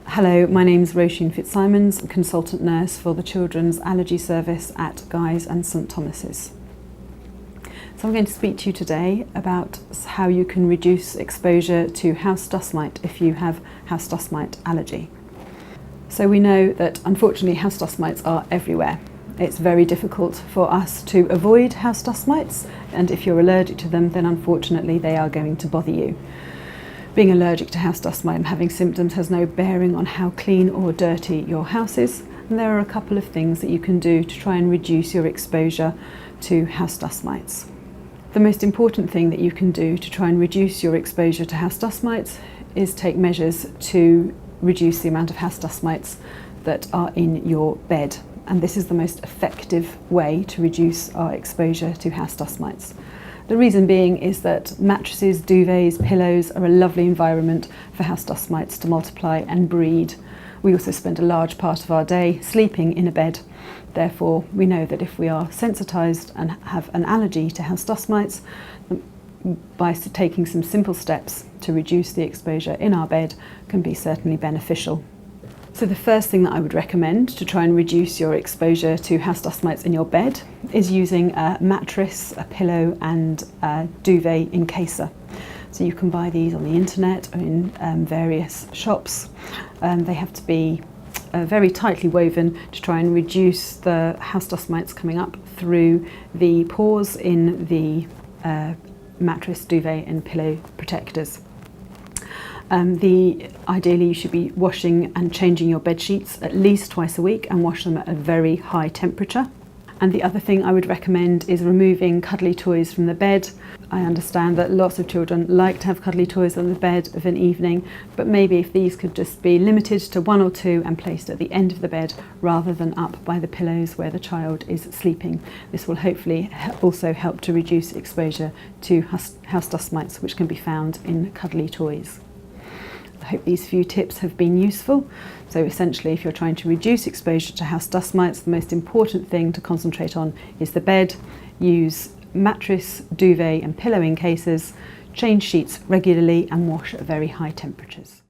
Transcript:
Hello, my name's Roisin Fitzsimons, I'm consultant nurse for the Children's Allergy Service at Guy's and St Thomas's. So I'm going to speak to you today about how you can reduce exposure to house dust mite if you have house dust mite allergy. So we know that unfortunately house dust mites are everywhere. It's very difficult for us to avoid house dust mites, and if you're allergic to them, then unfortunately they are going to bother you. Being allergic to house dust mite and having symptoms has no bearing on how clean or dirty your house is, and there are a couple of things that you can do to try and reduce your exposure to house dust mites. The most important thing that you can do to try and reduce your exposure to house dust mites is take measures to reduce the amount of house dust mites that are in your bed, and this is the most effective way to reduce our exposure to house dust mites. The reason being is that mattresses, duvets, pillows are a lovely environment for house dust mites to multiply and breed. We also spend a large part of our day sleeping in a bed. Therefore, we know that if we are sensitised and have an allergy to house dust mites, by taking some simple steps to reduce the exposure in our bed can be certainly beneficial. So the first thing that I would recommend to try and reduce your exposure to house dust mites in your bed is using a mattress, a pillow and a duvet encaser. So you can buy these on the internet or in various shops. They have to be very tightly woven to try and reduce the house dust mites coming up through the pores in the mattress, duvet and pillow protectors. Ideally you should be washing and changing your bed sheets at least twice a week and wash them at a very high temperature. And the other thing I would recommend is removing cuddly toys from the bed. I understand that lots of children like to have cuddly toys on the bed of an evening, but maybe if these could just be limited to one or two and placed at the end of the bed rather than up by the pillows where the child is sleeping. This will hopefully also help to reduce exposure to house dust mites, which can be found in cuddly toys. I hope these few tips have been useful. So essentially, if you're trying to reduce exposure to house dust mites, the most important thing to concentrate on is the bed. Use mattress, duvet and pillow encases, change sheets regularly and wash at very high temperatures.